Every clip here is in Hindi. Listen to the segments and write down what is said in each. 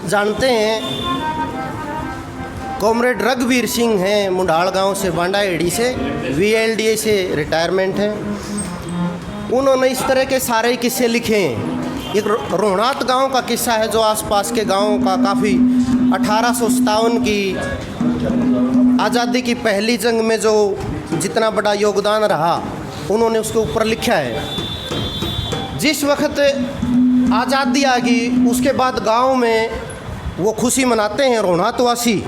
जानते हैं कॉमरेड रघुवीर सिंह हैं, मुंडाल गांव से, बांडा एडी से, VLDA से रिटायरमेंट है। उन्होंने इस तरह के सारे किस्से लिखे हैं। एक रोहनात गांव का किस्सा है जो आसपास के गांवों का काफ़ी 1857 की आज़ादी की पहली जंग में जो जितना बड़ा योगदान रहा उन्होंने उसके ऊपर लिखा है। जिस वक्त आज़ादी आ गई उसके बाद गांव में वो खुशी मनाते हैं रोहनातवासी,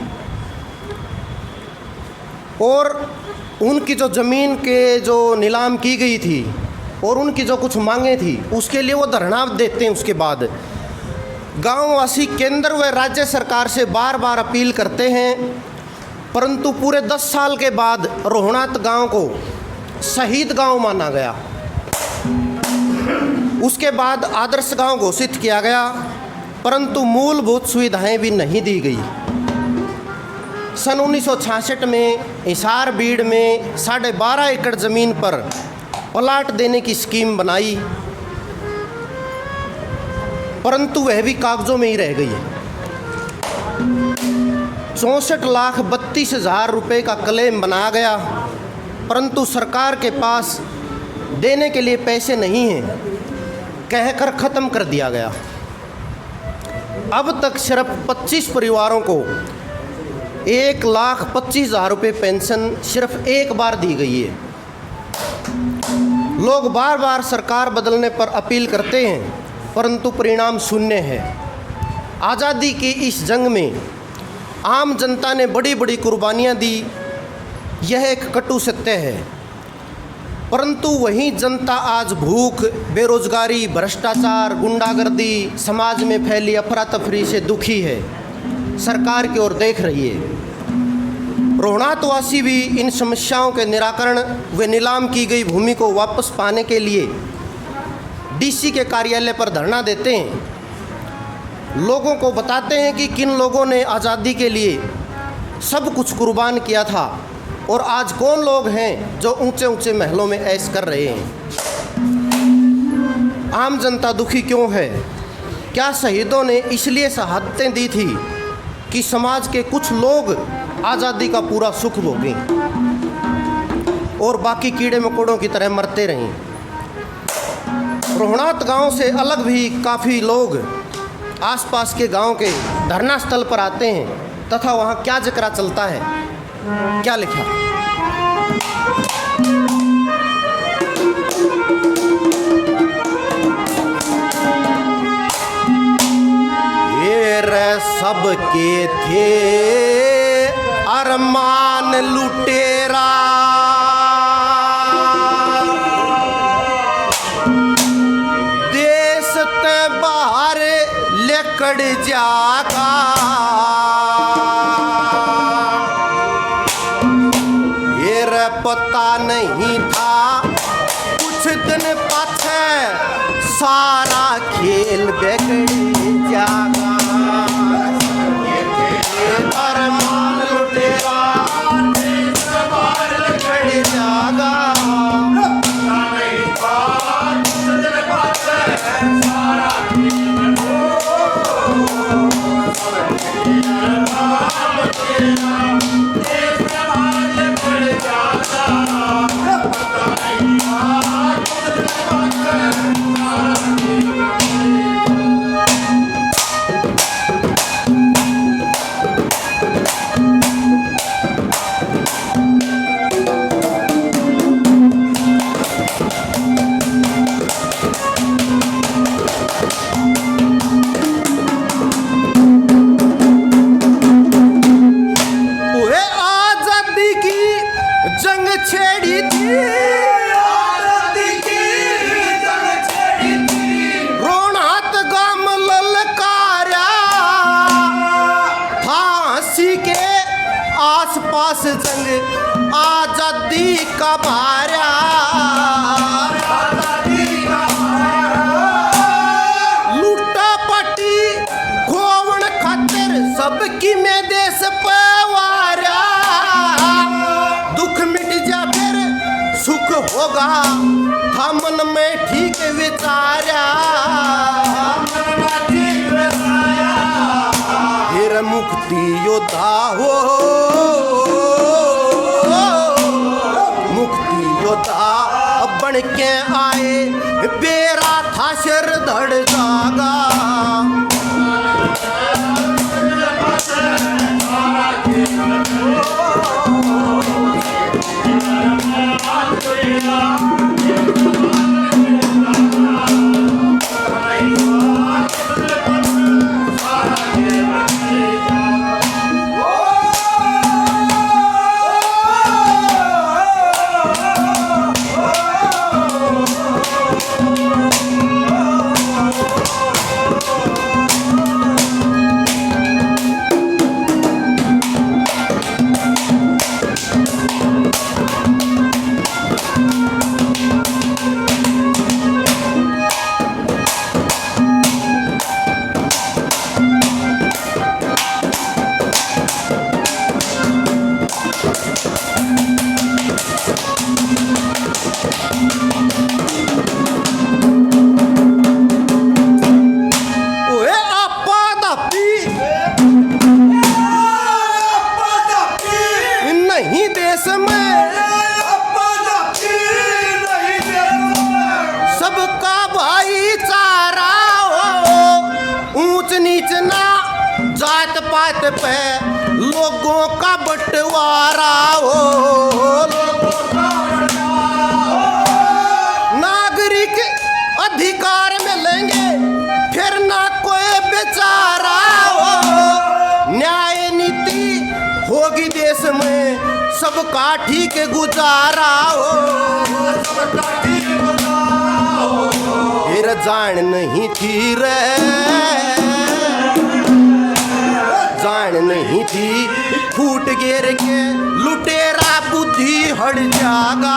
और उनकी जो ज़मीन के जो नीलाम की गई थी और उनकी जो कुछ मांगें थी उसके लिए वो धरना देते हैं। उसके बाद गांववासी केंद्र व राज्य सरकार से बार बार अपील करते हैं, परंतु पूरे 10 साल के बाद रोहनात गांव को शहीद गांव माना गया। उसके बाद आदर्श गांव घोषित किया गया, परंतु मूलभूत सुविधाएं भी नहीं दी गई। सन 1966 में हिसार बीड़ में 12.5 एकड़ ज़मीन पर प्लाट देने की स्कीम बनाई, परंतु वह भी कागजों में ही रह गई। 64,32,000 रुपये का क्लेम बनाया गया, परंतु सरकार के पास देने के लिए पैसे नहीं हैं, कहकर ख़त्म कर दिया गया। अब तक सिर्फ 25 परिवारों को 1,25,000 रुपये पेंशन सिर्फ एक बार दी गई है। लोग बार बार सरकार बदलने पर अपील करते हैं, परंतु परिणाम शून्य है। आज़ादी की इस जंग में आम जनता ने बड़ी बड़ी कुर्बानियाँ दी, यह एक कटु सत्य है, परंतु वही जनता आज भूख, बेरोजगारी, भ्रष्टाचार, गुंडागर्दी, समाज में फैली अफरा तफरी से दुखी है, सरकार की ओर देख रही है। रोहनातवासी भी इन समस्याओं के निराकरण व नीलाम की गई भूमि को वापस पाने के लिए DC के कार्यालय पर धरना देते हैं। लोगों को बताते हैं कि किन लोगों ने आज़ादी के लिए सब कुछ कुर्बान किया था और आज कौन लोग हैं जो ऊंचे ऊंचे महलों में ऐश कर रहे हैं। आम जनता दुखी क्यों है? क्या शहीदों ने इसलिए शहादतें दी थी कि समाज के कुछ लोग आज़ादी का पूरा सुख भोगें और बाकी कीड़े मकोड़ों की तरह मरते रहें? रोहनात गांव से अलग भी काफ़ी लोग आसपास के गांव के धरना स्थल पर आते हैं तथा वहां क्या जिक्र चलता है, क्या लिखा? ये रे सबके थे अरमान लुटेरा, देश ते बाहर लेकर जागा, ये रे पता नहीं था कुछ दिन पाछे सारा खेल बिगड़ जागा। अरमान लुटेरा देश बाहर लेकर जागा, आसपास जंग आजादी का भारा, लूटा पटी खोवण खातिर सबकी में देश पवारा, दुख मिट जा फिर सुख होगा था मन में ठीक विचारा, मुक्ति योद्धा हो, मुक्ति योद्धा बन के आए, बेरा था सिर धड़ जागा। सबका भाईचारा हो, ऊंच नीच ना जात पात पे लोगों का बंटवारा हो। नागरिक अधिकार मिलेंगे फिर ना कोई बेचारा हो। न्याय नीति होगी देश में सबका ठीक गुजारा हो। फिर जान नहीं थी रे, जान नहीं थी फूट गिर के लुटेरा बुद्धि हट जागा।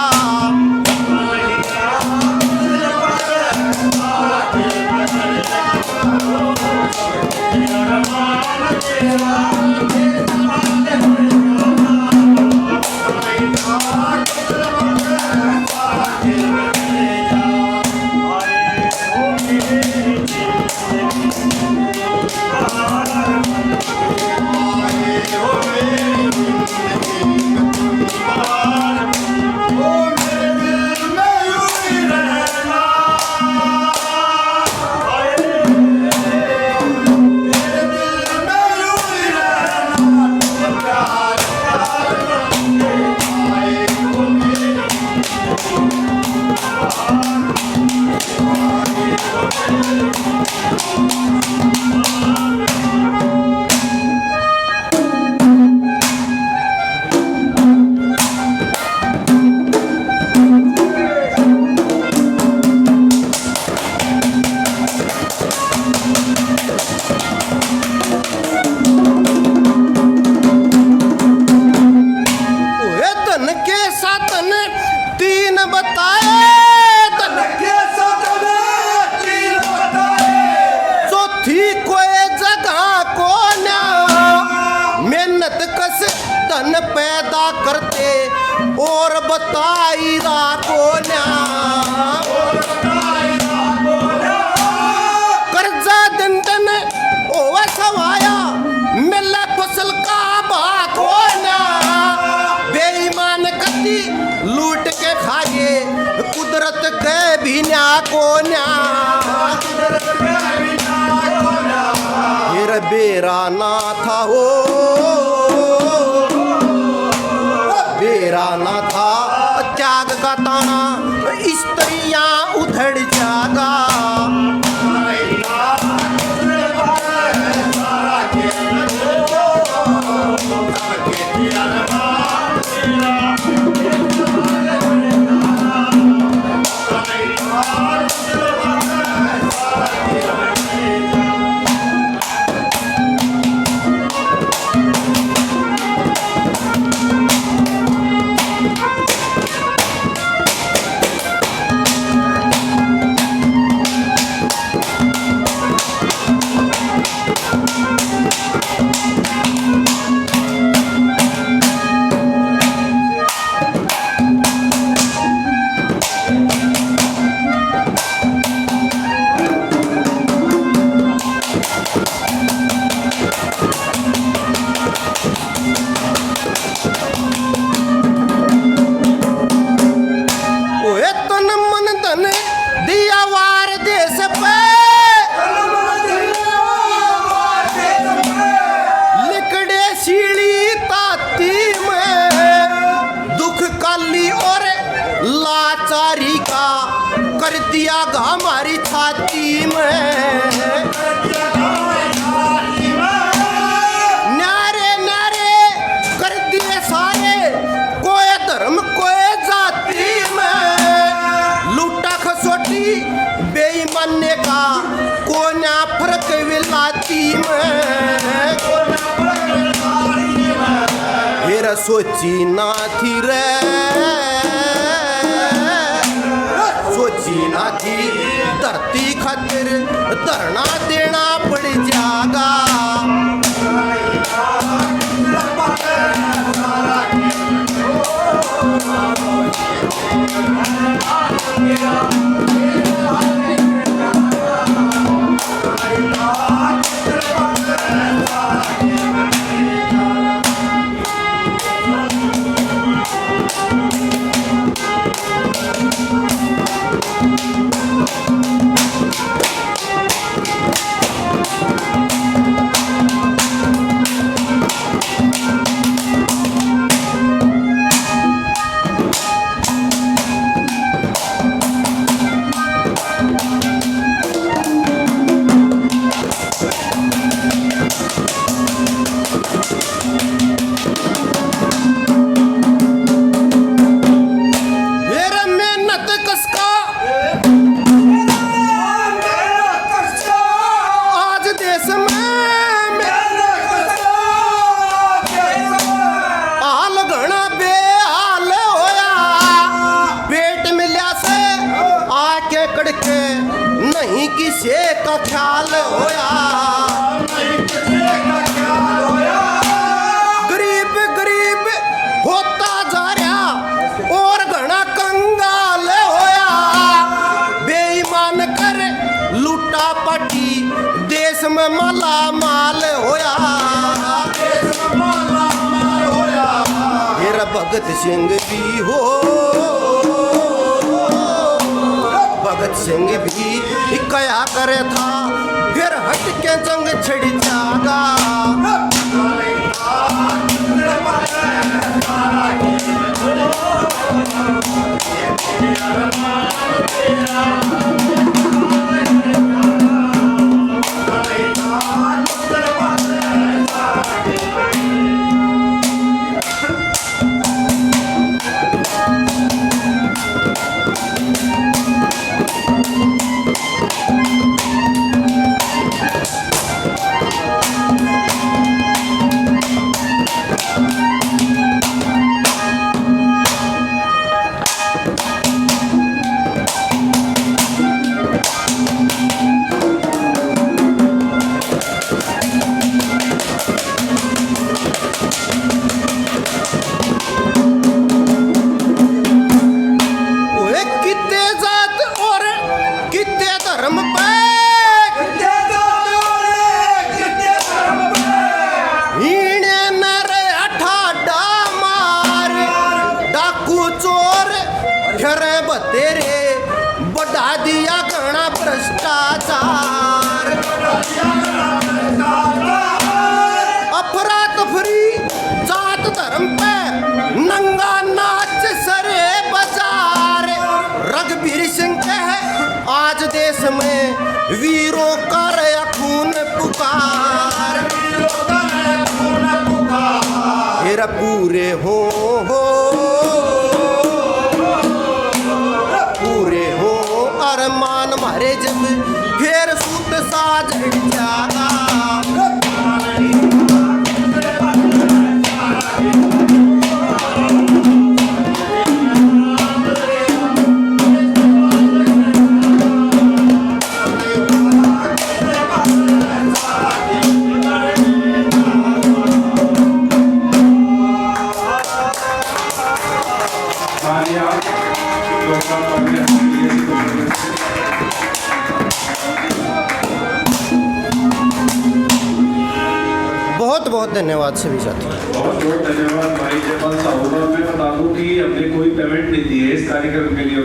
धन पैदा करते और बताई को कर्जा दिन दिन ओवा सवाया मिला फसल का बाको बेईमान कति लूट के खाए कुदरत के बिना को फिर बेरा ना था हो, बेरा ना था त्याग का ताना स्त्रियां उधड़ जागा। कर दिया गा हमारी छाती में, नारे नारे कर दिए सारे, कोई धर्म कोई जाति में, लूटा खसोटी बेईमाने का कोना फर्क विलाती में, फिर सोची ना थी रे, सोची ना थी धरती खातिर धरना देना पड़ जाएगा, नहीं किसी का ख्याल होया, गरीब गरीब होता जा रहा और घना कंगाल होया, बेईमान कर लूटा पटी देश में माला माल होया, मेरा भगत सिंह भी हो, भगत सिंह भी कया करे था, फिर हट के जंग छिड़ जागा, तेरे बढ़ा दिया घना भ्रष्टाचार, अफरा तफरी जात धर्म पे नंगा नाच सरे बाजार, रघुवीर सिंह है आज देश में वीरों का रया खून पुकार, फिर पूरे हो अरमान मारे जब फिर सूत साज जागा, बहुत बहुत धन्यवाद सभी साथियों। बहुत बहुत धन्यवाद भाई जयपाल साहब। मैं बता दूं कि हमने कोई पेमेंट नहीं दी है इस कार्यक्रम के लिए।